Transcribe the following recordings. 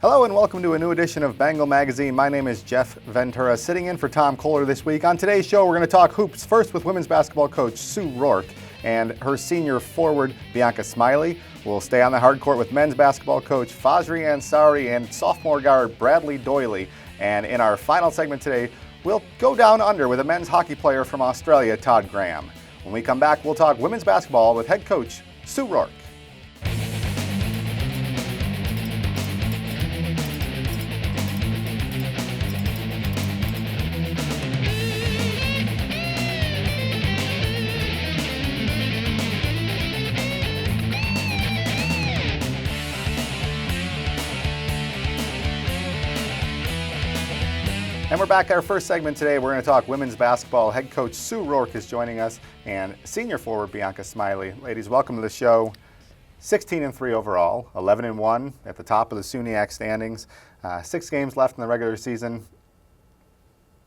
Hello and welcome to a new edition of Bengal Magazine. My name is Jeff Ventura, sitting in for Tom Kohler this week. On today's show, we're going to talk hoops, first with women's basketball coach Sue Roarke and her senior forward, Bianca Smiley. We'll stay on the hard court with men's basketball coach Fajri Ansari and sophomore guard Bradley Doyley. And in our final segment today, we'll go down under with a men's hockey player from Australia, Todd Graham. When we come back, we'll talk women's basketball with head coach Sue Roarke. And we're back. Our first segment today, we're going to talk women's basketball. Head coach Sue Roarke is joining us, and senior forward Bianca Smiley. Ladies, welcome to the show. 16-3 overall, 11-1 at the top of the SUNY standings. 6 games left in the regular season.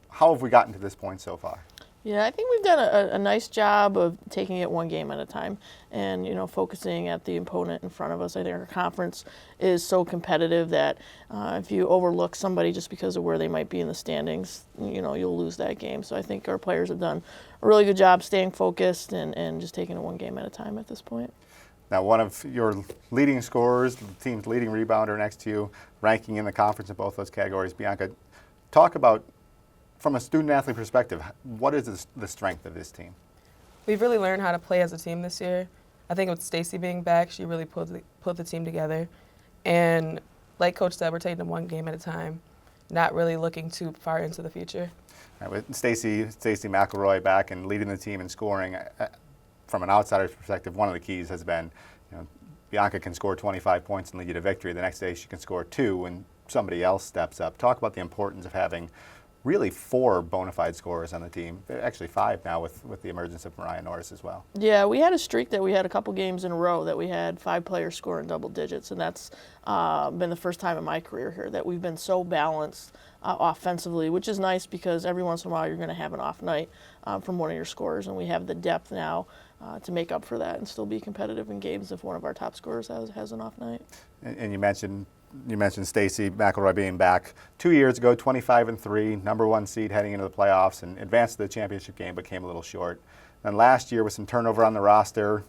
How have we gotten to this point so far? Yeah, I think we've done a nice job of taking it one game at a time and, focusing at the opponent in front of us. I think our conference is so competitive that if you overlook somebody just because of where they might be in the standings, you'll lose that game. So I think our players have done a really good job staying focused and just taking it one game at a time at this point. Now, one of your leading scorers, the team's leading rebounder next to you, ranking in the conference in both those categories. Bianca, talk about, from a student-athlete perspective, what is the strength of this team? We've really learned how to play as a team this year. I think with Stacy being back, she really pulled the team together. And like Coach said, we're taking it one game at a time, not really looking too far into the future. Right, with Stacy McElroy back and leading the team in scoring, from an outsider's perspective, one of the keys has been, Bianca can score 25 points and lead you to victory. The next day she can score 2 when somebody else steps up. Talk about the importance of having really 4 bona fide scorers on the team. Actually 5 now with the emergence of Mariah Norris as well. Yeah, we had a streak that we had a couple games in a row that we had 5 players scoring double digits, and that's been the first time in my career here that we've been so balanced offensively, which is nice because every once in a while you're going to have an off night from one of your scorers, and we have the depth now to make up for that and still be competitive in games if one of our top scorers has an off night. And you mentioned Stacy McElroy being back 2 years ago, 25-3, number 1 seed heading into the playoffs, and advanced to the championship game, but came a little short. And last year with some turnover on the roster,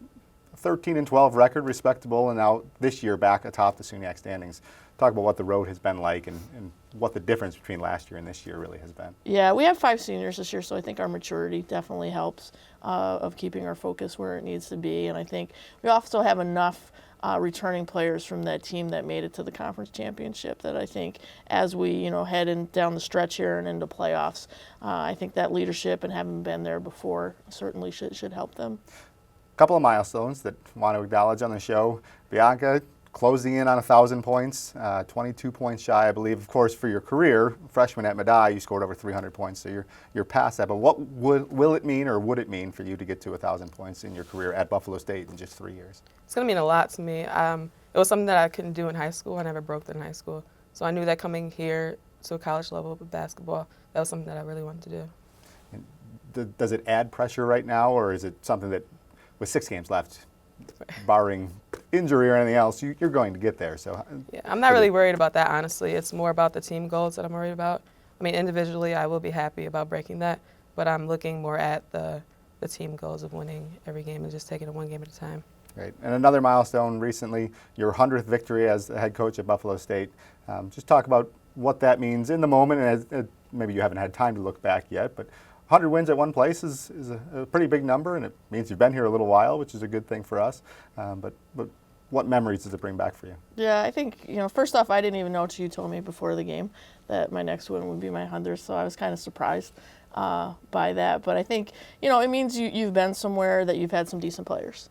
13-12 record, respectable, and now this year back atop the SUNY standings. Talk about what the road has been like and what the difference between last year and this year really has been. Yeah, we have 5 seniors this year, so I think our maturity definitely helps of keeping our focus where it needs to be. And I think we also have enough returning players from that team that made it to the conference championship that I think as we head down the stretch here and into playoffs, I think that leadership and having been there before certainly should help them. A couple of milestones that I want to acknowledge on the show. Bianca closing in on 1,000 points, 22 points shy, I believe. Of course, for your career, freshman at Medaille, you scored over 300 points, so you're past that. But what will it mean or would it mean for you to get to 1,000 points in your career at Buffalo State in just 3 years? It's going to mean a lot to me. It was something that I couldn't do in high school. I never broke that in high school. So I knew that coming here to a college level with basketball, that was something that I really wanted to do. And does it add pressure right now, or is it something that, with 6 games left, barring injury or anything else, you're going to get there? So yeah, I'm not really worried about that, honestly. It's more about the team goals that I'm worried about. I mean, individually, I will be happy about breaking that, but I'm looking more at the team goals of winning every game and just taking it one game at a time. Great. And another milestone recently, your 100th victory as the head coach at Buffalo State. Just talk about what that means in the moment, and as, maybe you haven't had time to look back yet, but 100 wins at one place is a pretty big number, and it means you've been here a little while, which is a good thing for us. But what memories does it bring back for you? Yeah, I think, first off, I didn't even know until you told me before the game that my next win would be my 100th, so I was kind of surprised by that. But I think, it means you've been somewhere that you've had some decent players.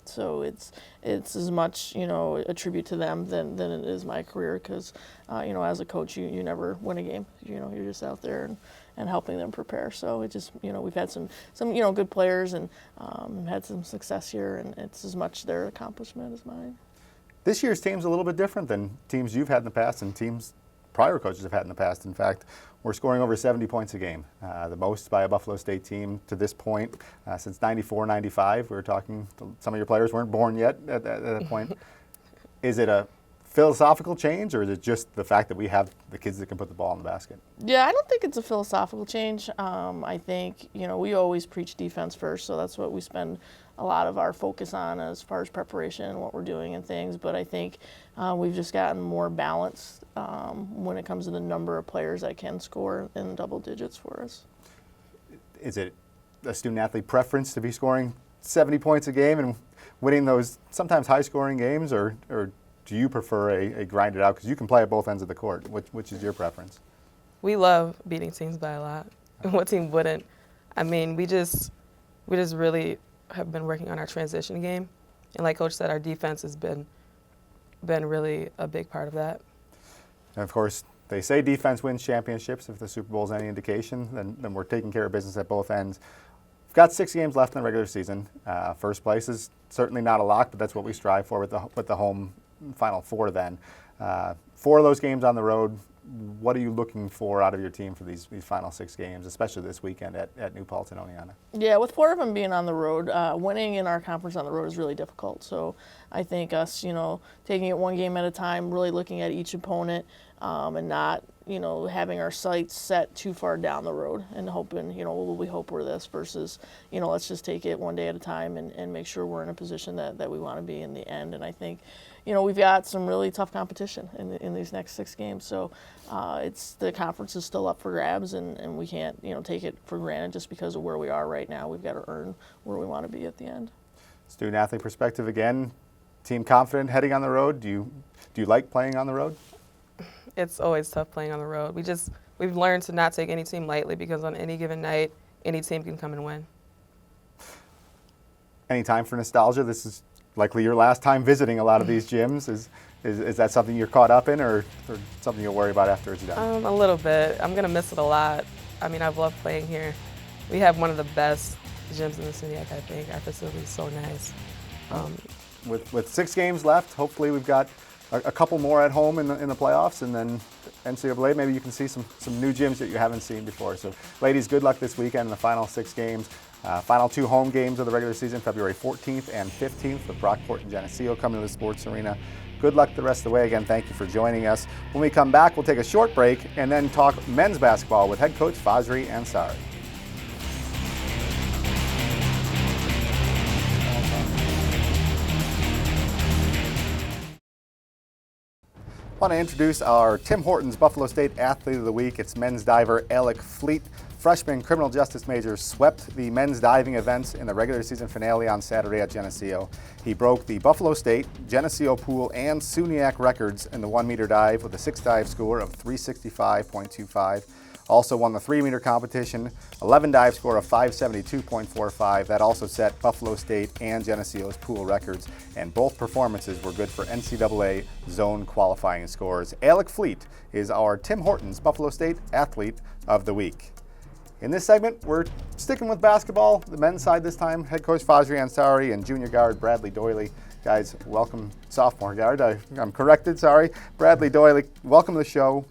So it's as much, a tribute to them than it is my career because, as a coach, you never win a game. You're just out there and helping them prepare. So it just, we've had some good players and had some success here, and it's as much their accomplishment as mine. This year's team's a little bit different than teams you've had in the past and teams prior coaches have had in the past. In fact, we're scoring over 70 points a game, the most by a Buffalo State team to this point since 94-95. We were talking, some of your players weren't born yet at that point. Is it a philosophical change, or is it just the fact that we have the kids that can put the ball in the basket? Yeah, I don't think it's a philosophical change. I think, we always preach defense first, so that's what we spend a lot of our focus on as far as preparation and what we're doing and things. But I think we've just gotten more balanced when it comes to the number of players that can score in double digits for us. Is it a student-athlete preference to be scoring 70 points a game and winning those sometimes high-scoring games, or do you prefer a grinded out? Because you can play at both ends of the court. Which is your preference? We love beating teams by a lot. What team wouldn't? I mean, we just really have been working on our transition game, and like Coach said, our defense has been really a big part of that. And of course, they say defense wins championships. If the Super Bowl is any indication, then we're taking care of business at both ends. We've got 6 games left in the regular season. First place is certainly not a lock, but that's what we strive for with the home Final Four then. 4 of those games on the road. What are you looking for out of your team for these final 6 games, especially this weekend at New Paltz and Oneonta? Yeah, with 4 of them being on the road, winning in our conference on the road is really difficult. So I think us, taking it one game at a time, really looking at each opponent and not, having our sights set too far down the road and hoping, we hope we're this versus, let's just take it one day at a time and make sure we're in a position that we want to be in the end. And I think, we've got some really tough competition in these next 6 games. So the conference is still up for grabs, and we can't, take it for granted just because of where we are right now. We've got to earn where we want to be at the end. Student-athlete perspective again, team confident heading on the road. Do you like playing on the road? It's always tough playing on the road. We've learned to not take any team lightly because on any given night, any team can come and win. Any time for nostalgia? This is likely your last time visiting a lot of these gyms. Is that something you're caught up in, or something you'll worry about after it's done? A little bit. I'm going to miss it a lot. I mean, I've loved playing here. We have one of the best gyms in the city, I think. Our facility is so nice. With 6 games left, hopefully we've got a couple more at home in the playoffs, and then NCAA, maybe you can see some new gyms that you haven't seen before. So, ladies, good luck this weekend in the final 6 games. Final 2 home games of the regular season, February 14th and 15th, with Brockport and Geneseo coming to the Sports Arena. Good luck the rest of the way. Again, thank you for joining us. When we come back, we'll take a short break and then talk men's basketball with head coach Fajri Ansari. I want to introduce our Tim Hortons Buffalo State Athlete of the Week. It's men's diver Alec Fleet. Freshman criminal justice major swept the men's diving events in the regular season finale on Saturday at Geneseo. He broke the Buffalo State, Geneseo pool, and SUNY records in the 1-meter dive with a 6-dive score of 365.25. Also won the 3-meter competition, 11-dive score of 572.45. That also set Buffalo State and Geneseo's pool records, and both performances were good for NCAA zone qualifying scores. Alec Fleet is our Tim Hortons Buffalo State Athlete of the Week. In this segment, we're sticking with basketball, the men's side this time. Head coach Fajri Ansari and junior guard Bradley Doyley. Guys, welcome, sophomore guard. I'm corrected, sorry. Bradley Doyley, welcome to the show.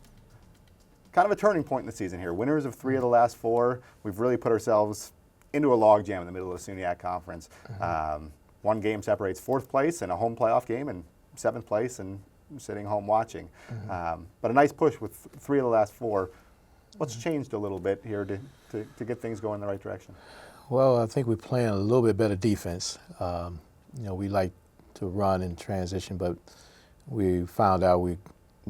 Kind of a turning point in the season here. Winners of 3 of the last 4. We've really put ourselves into a logjam in the middle of the SUNY conference. One game separates 4th place and a home playoff game, and 7th place and sitting home watching. But a nice push with 3 of the last 4. What's changed a little bit here to get things going in the right direction? Well, I think we're playing a little bit better defense. We like to run and transition, but we found out we're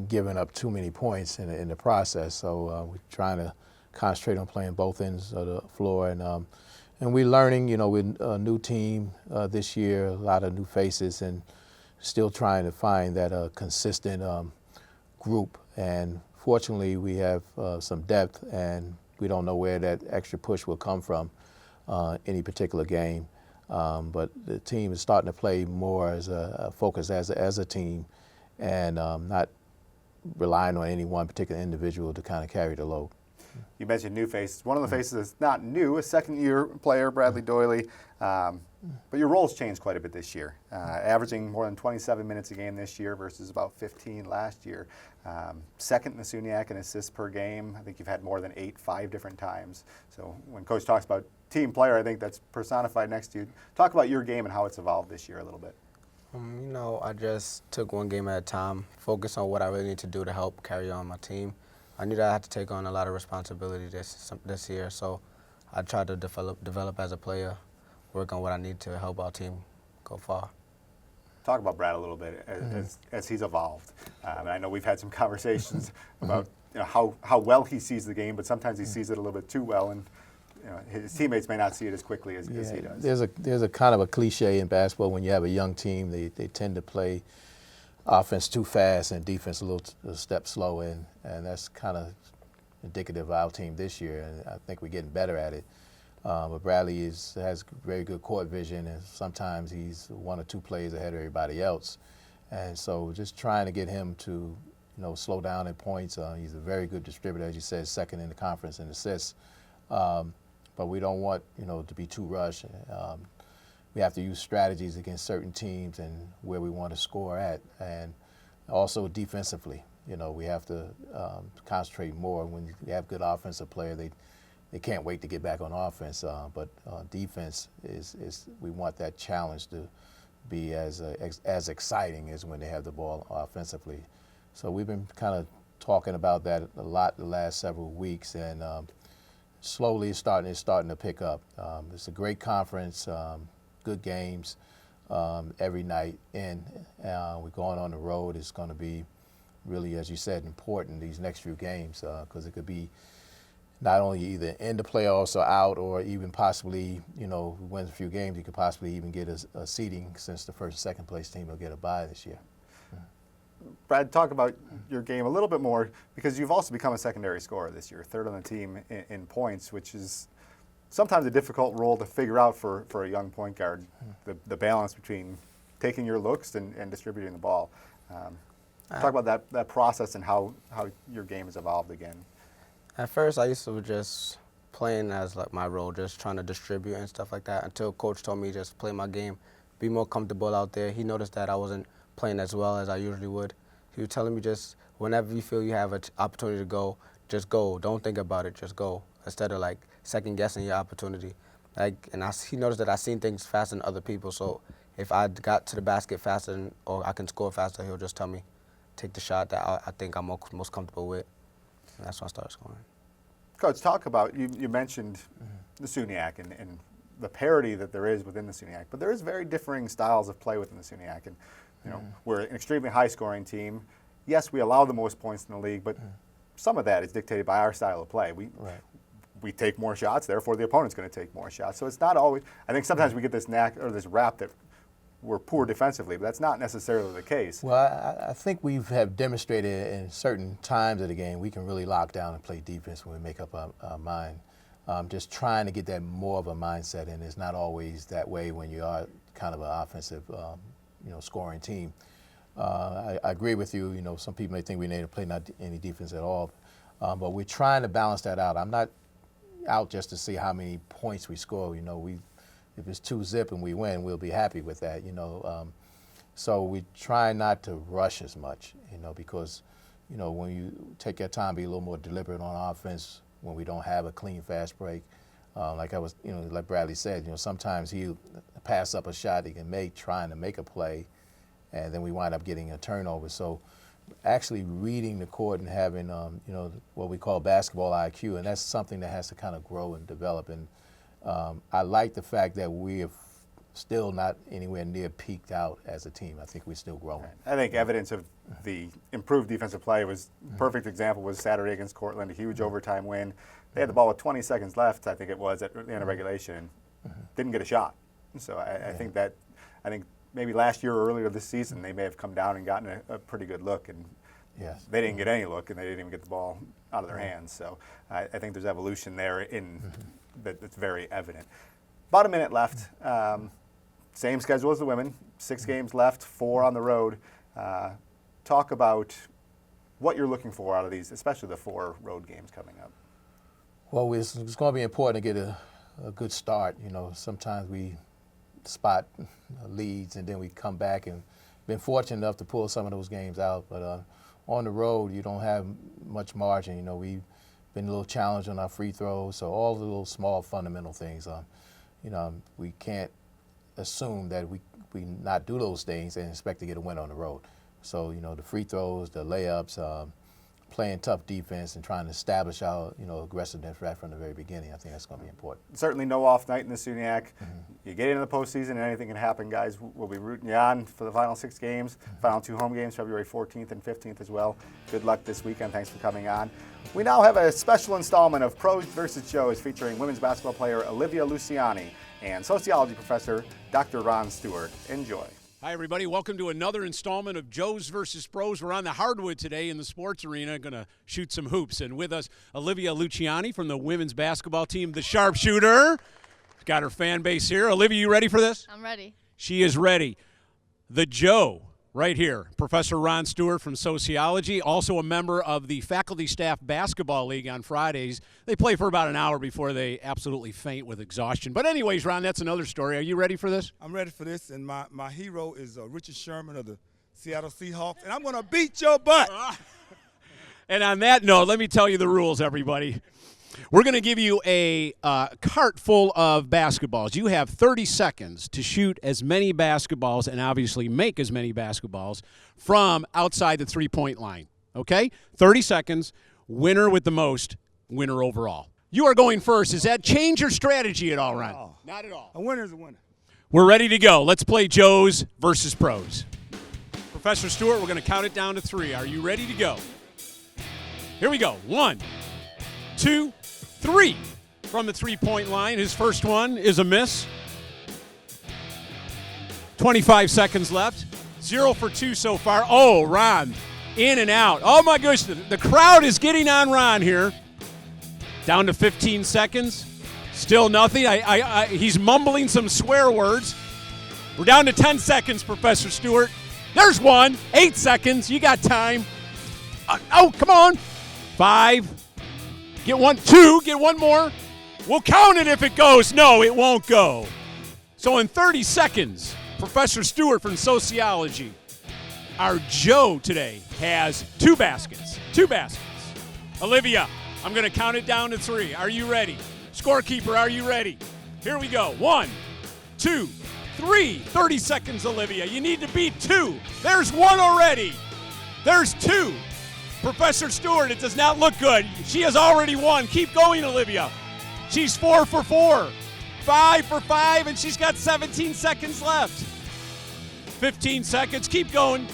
giving up too many points in the process. So we're trying to concentrate on playing both ends of the floor, and we're learning. With a new team this year, a lot of new faces, and still trying to find that consistent group. And fortunately, we have some depth, and we don't know where that extra push will come from any particular game. But the team is starting to play more as a focus as a team, and not relying on any one particular individual to kind of carry the load. You mentioned new faces. One of the faces that's not new, a second-year player, Bradley Doyley. But your role's changed quite a bit this year, averaging more than 27 minutes a game this year versus about 15 last year. Second in the SUNY in assists per game. I think you've had more than 8, 5 different times. So when Coach talks about team player, I think that's personified next to you. Talk about your game and how it's evolved this year a little bit. I just took one game at a time, focused on what I really need to do to help carry on my team. I knew that I had to take on a lot of responsibility this year, so I tried to develop as a player, work on what I need to help our team go far. Talk about Brad a little bit as he's evolved. And I know we've had some conversations about how well he sees the game, but sometimes he sees it a little bit too well, and his teammates may not see it as quickly as he does. There's a kind of a cliche in basketball when you have a young team, they tend to play offense too fast and defense a step slow, and that's kind of indicative of our team this year, and I think we're getting better at it. But Bradley has very good court vision, and sometimes he's one or two plays ahead of everybody else. And so just trying to get him to slow down in points. He's a very good distributor, as you said, second in the conference in assists. But we don't want to be too rushed. We have to use strategies against certain teams and where we want to score at, and also defensively. We have to concentrate more. When you have good offensive players, they can't wait to get back on offense. But defense we want that challenge to be as exciting as when they have the ball offensively. So we've been kind of talking about that a lot the last several weeks, and slowly it's starting to pick up. It's a great conference, good games every night, and we're going on the road. It's going to be really, as you said, important these next few games, because it could be not only either in the playoffs or out, or even possibly, win a few games, you could possibly even get a seeding, since the first and second place team will get a bye this year. Brad, talk about your game a little bit more, because you've also become a secondary scorer this year, third on the team in points, which is sometimes a difficult role to figure out for a young point guard, the balance between taking your looks and distributing the ball. Talk about that process and how your game has evolved again. At first, I used to just playing as like my role, just trying to distribute and stuff like that, until coach told me just play my game, be more comfortable out there. He noticed that I wasn't playing as well as I usually would. He was telling me just whenever you feel you have an opportunity to go, just go. Don't think about it, just go, instead of like second guessing your opportunity. He noticed that I seen things faster than other people, so if I got to the basket faster or I can score faster, he'll just tell me, take the shot that I think I'm most comfortable with. And that's when I started scoring. Coach, talk about, you mentioned the SUNYAC and the parity that there is within the SUNYAC, but there is very differing styles of play within the SUNYAC. And we're an extremely high-scoring team. Yes, we allow the most points in the league, but some of that is dictated by our style of play. We take more shots, therefore the opponent's going to take more shots. So it's not always. I think sometimes we get this this rap that we're poor defensively, but that's not necessarily the case. Well, I think we have demonstrated in certain times of the game we can really lock down and play defense when we make up our mind. Just trying to get that more of a mindset, and it's not always that way when you are kind of an offensive, scoring team. I agree with you. Some people may think we need to play not any defense at all, but we're trying to balance that out. I'm not out just to see how many points we score. If it's 2-0 and we win, we'll be happy with that. So we try not to rush as much. Because when you take your time, be a little more deliberate on offense when we don't have a clean fast break. Like Bradley said, sometimes he'll pass up a shot he can make trying to make a play, and then we wind up getting a turnover. So actually reading the court and having what we call basketball IQ, and that's something that has to kind of grow and develop. And I like the fact that we have still not anywhere near peaked out as a team. I think we're still growing. I think evidence of the improved defensive play was perfect example was Saturday against Cortland, a huge overtime win. They had the ball with 20 seconds left, I think it was, at the end of regulation, and didn't get a shot. So I think maybe last year or earlier this season they may have come down and gotten a pretty good look, and they didn't get any look, and they didn't even get the ball out of their hands. So I think there's evolution there that's very evident. About a minute left. Same schedule as the women, 6 games left, 4 on the road. Talk about what you're looking for out of these, especially the 4 road games coming up. Well, it's going to be important to get a good start. Sometimes we spot leads and then we come back, and been fortunate enough to pull some of those games out. But on the road, you don't have much margin. We've been a little challenged on our free throws, so all the little small fundamental things. We can't assume that we we not do those things and expect to get a win on the road. So, the free throws, the layups, playing tough defense and trying to establish our, aggressiveness right from the very beginning. I think that's going to be important. Certainly no off night in the SUNYAC. You get into the postseason and anything can happen, guys. We'll be rooting you on for the final 6 games, final 2 home games, February 14th and 15th as well. Good luck this weekend. Thanks for coming on. We now have a special installment of Pros versus Joes featuring women's basketball player Olivia Luciani and sociology professor Dr. Ron Stewart. Enjoy. Hi, everybody. Welcome to another installment of Joes versus Pros. We're on the hardwood today in the sports arena, going to shoot some hoops. And with us, Olivia Luciani from the women's basketball team, the sharpshooter. Got her fan base here. Olivia, you ready for this? I'm ready. She is ready. The Joe, right here, Professor Ron Stewart from sociology, also a member of the Faculty Staff Basketball League on Fridays. They play for about an hour before they absolutely faint with exhaustion. But anyways, Ron, that's another story. Are you ready for this? I'm ready for this, and my hero is Richard Sherman of the Seattle Seahawks, and I'm going to beat your butt. And on that note, let me tell you the rules, everybody. We're going to give you a cart full of basketballs. You have 30 seconds to shoot as many basketballs and obviously make as many basketballs from outside the three-point line, okay? 30 seconds, winner with the most, winner overall. You are going first. Does that change your strategy at all, Ron? Oh, not at all. a winner is a winner. We're ready to go. Let's play Joes versus Pros. Professor Stewart, we're going to count it down to 3. Are you ready to go? Here we go. 1, 2, 3 from the three-point line. His first one is a miss. 25 seconds left. 0 for 2 so far. Oh, Ron, in and out. Oh, my gosh, the crowd is getting on Ron here. Down to 15 seconds. Still nothing. He's mumbling some swear words. We're down to 10 seconds, Professor Stewart. There's one. 8 seconds. You got time. Oh, come on. 5. Get 1, 2, get 1 more. We'll count it if it goes. No, it won't go. So in 30 seconds, Professor Stewart from sociology, our Joe today has 2 baskets. 2 baskets. Olivia, I'm going to count it down to 3. Are you ready? Scorekeeper, are you ready? Here we go. 1, 2, 3. 30 seconds, Olivia. You need to beat 2. There's 1 already. There's 2. Professor Stewart, it does not look good. She has already won. Keep going, Olivia. She's 4 for 4. 5 for 5, and she's got 17 seconds left. 15 seconds. Keep going.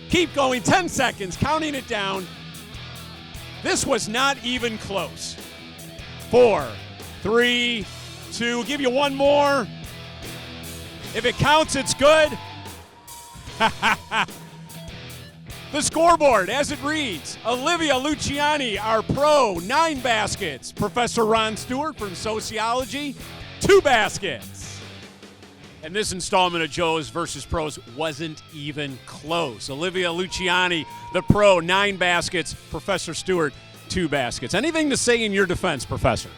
Keep going. 10 seconds. Counting it down. This was not even close. 4, 3, 2. We'll give you 1 more. If it counts, it's good. The scoreboard, as it reads, Olivia Luciani, our pro, 9 baskets. Professor Ron Stewart from sociology, 2 baskets. And this installment of Joes versus Pros wasn't even close. Olivia Luciani, the pro, 9 baskets. Professor Stewart, 2 baskets. Anything to say in your defense, Professor?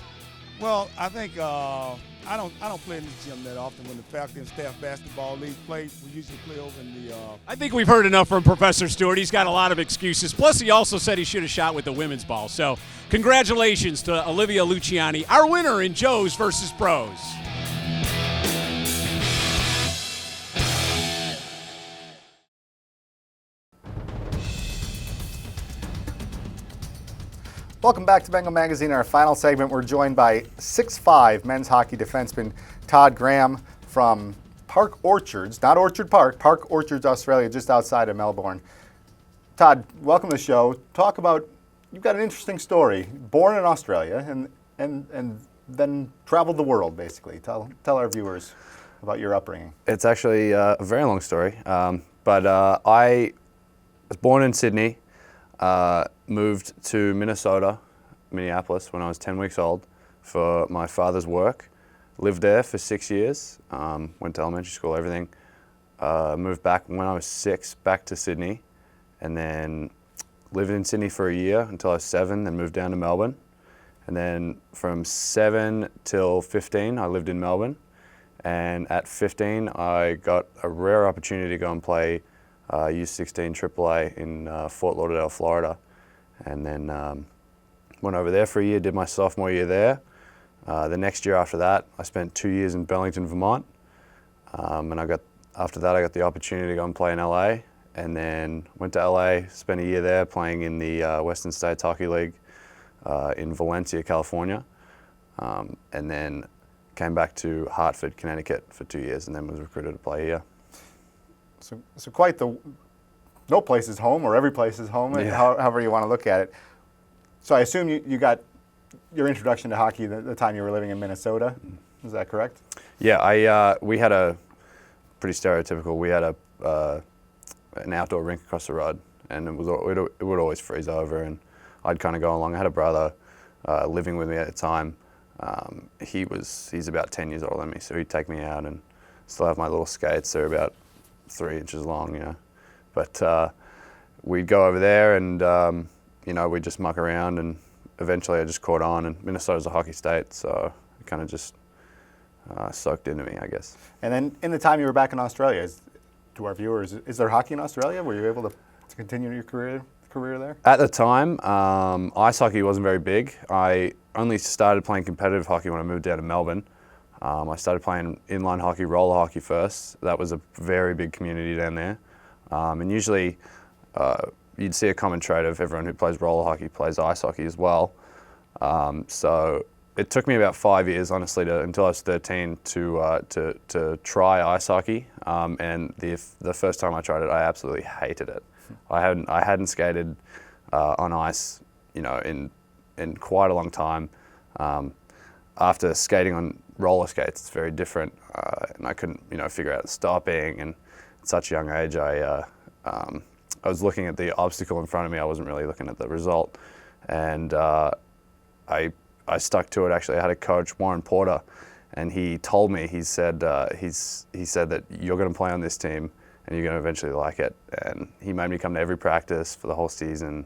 Well, I think I don't play in this gym that often. When the faculty and staff basketball league play, we usually play over in the. I think we've heard enough from Professor Stewart. He's got a lot of excuses. Plus, he also said he should have shot with the women's ball. So, congratulations to Olivia Luciani, our winner in Joes versus Pros. Welcome back to Bengal Magazine. Our final segment, we're joined by 6'5" men's hockey defenseman Todd Graham from Park Orchards, not Orchard Park, Park Orchards, Australia, just outside of Melbourne. Todd, welcome to the show. Talk about, you've got an interesting story. Born in Australia and then traveled the world, basically. Tell our viewers about your upbringing. It's actually a very long story, but I was born in Sydney. Moved to Minneapolis, when I was 10 weeks old for my father's work. Lived there for 6 years, went to elementary school, everything. Moved back when I was 6, back to Sydney, and then lived in Sydney for a year until I was 7, then moved down to Melbourne. And then from 7 till 15, I lived in Melbourne. And at 15, I got a rare opportunity to go and play U16 AAA in Fort Lauderdale, Florida. And then went over there for a year, did my sophomore year there. The next year after that, I spent 2 years in Burlington, Vermont, and after that I got the opportunity to go and play in LA, and then went to LA, spent a year there playing in the Western States Hockey League in Valencia, California, and then came back to Hartford, Connecticut for 2 years, and then was recruited to play here. So quite the, no place is home, or every place is home, Yeah. however you want to look at it. So I assume you got your introduction to hockey the time you were living in Minnesota. Is that correct? Yeah, we had a pretty stereotypical. We had an outdoor rink across the road, and it would always freeze over, and I'd kind of go along. I had a brother living with me at the time. He's about 10 years older than me, so he'd take me out, and still have my little skates. They're about 3 inches long, you know. But we'd go over there, and you know, we'd just muck around, and eventually I just caught on. And Minnesota's a hockey state, so it kind of just soaked into me, I guess. And then in the time you were back in Australia, to our viewers, is there hockey in Australia? Were you able to continue your career there? At the time, ice hockey wasn't very big. I only started playing competitive hockey when I moved down to Melbourne. I started playing inline hockey, roller hockey first. That was a very big community down there. And usually you'd see a common trait of everyone who plays roller hockey plays ice hockey as well. So it took me about 5 years, honestly, until I was 13 to try ice hockey. And the first time I tried it, I absolutely hated it. I hadn't skated on ice, you know, in quite a long time. After skating on roller skates, it's very different, and I couldn't, you know, figure out stopping. And at such a young age, I was looking at the obstacle in front of me. I wasn't really looking at the result, and I stuck to it. Actually, I had a coach, Warren Porter, and he told me, he said that you're going to play on this team and you're going to eventually like it. And he made me come to every practice for the whole season.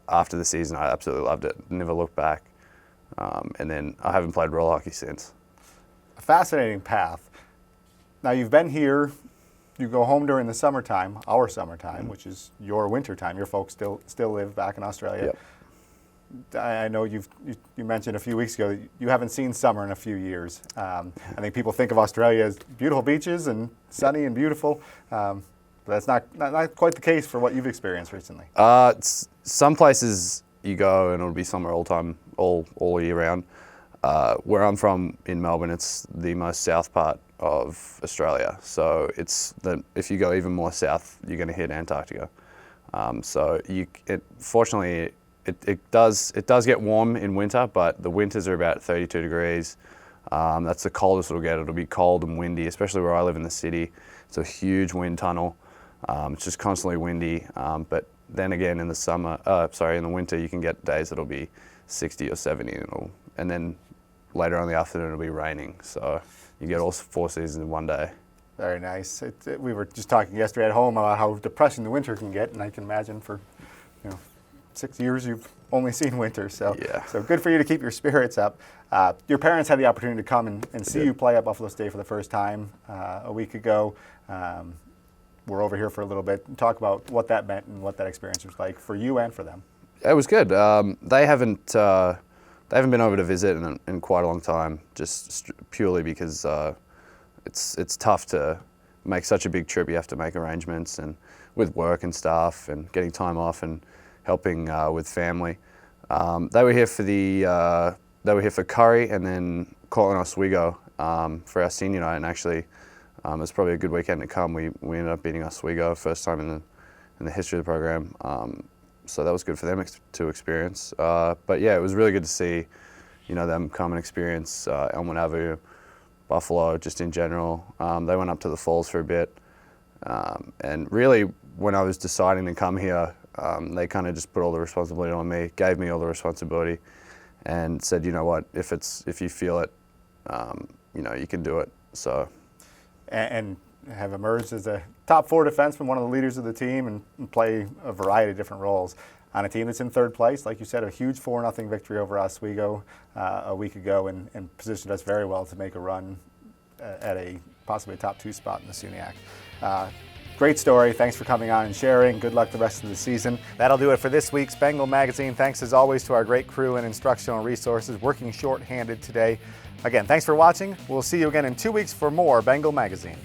After the season, I absolutely loved it. Never looked back. And then I haven't played roller hockey since. A fascinating path. Now you've been here. You go home during the summertime, our summertime, which is your winter time. Your folks still live back in Australia. Yep. I know you mentioned a few weeks ago that you haven't seen summer in a few years. I think people think of Australia as beautiful beaches and sunny and beautiful. But that's not quite the case for what you've experienced recently. Some places you go and it'll be summer all year round. Where I'm from in Melbourne, it's the most south part of Australia. So if you go even more south, you're going to hit Antarctica. So fortunately, it does get warm in winter, but the winters are about 32 degrees. That's the coldest it'll get. It'll be cold and windy, especially where I live in the city. It's a huge wind tunnel. It's just constantly windy. But then again, in the winter, you can get days that'll be 60 or 70, and then later on in the afternoon it'll be raining. So you get all 4 seasons in one day. Very nice. We were just talking yesterday at home about how depressing the winter can get, and I can imagine for 6 years you've only seen winter. So yeah. So good for you to keep your spirits up. Your parents had the opportunity to come and see you play at Buffalo State for the first time a week ago. We're over here for a little bit and talk about what that meant and what that experience was like for you and for them. It was good. They haven't been over to visit in quite a long time, just purely because it's tough to make such a big trip. You have to make arrangements and with work and stuff and getting time off and helping with family. They were here for Curry and then Cortland Oswego for our senior night, and actually it was probably a good weekend to come. We ended up beating Oswego, first time in the history of the program. So that was good for them to experience. But yeah, it was really good to see, them come and experience Elmwood Avenue, Buffalo, just in general. They went up to the falls for a bit. And really, when I was deciding to come here, they kind of just put all the responsibility on me, gave me all the responsibility, and said, you know what, if you feel it, you can do it. So, and have emerged as a top 4 defenseman, one of the leaders of the team, and play a variety of different roles on a team that's in 3rd place. Like you said, a huge 4-0 victory over Oswego a week ago, and positioned us very well to make a run at a possibly top 2 spot in the SUNY. Great story. Thanks for coming on and sharing. Good luck the rest of the season. That'll do it for this week's Bengal Magazine. Thanks as always to our great crew and instructional resources working short-handed today. Again, thanks for watching. We'll see you again in 2 weeks for more Bengal Magazine.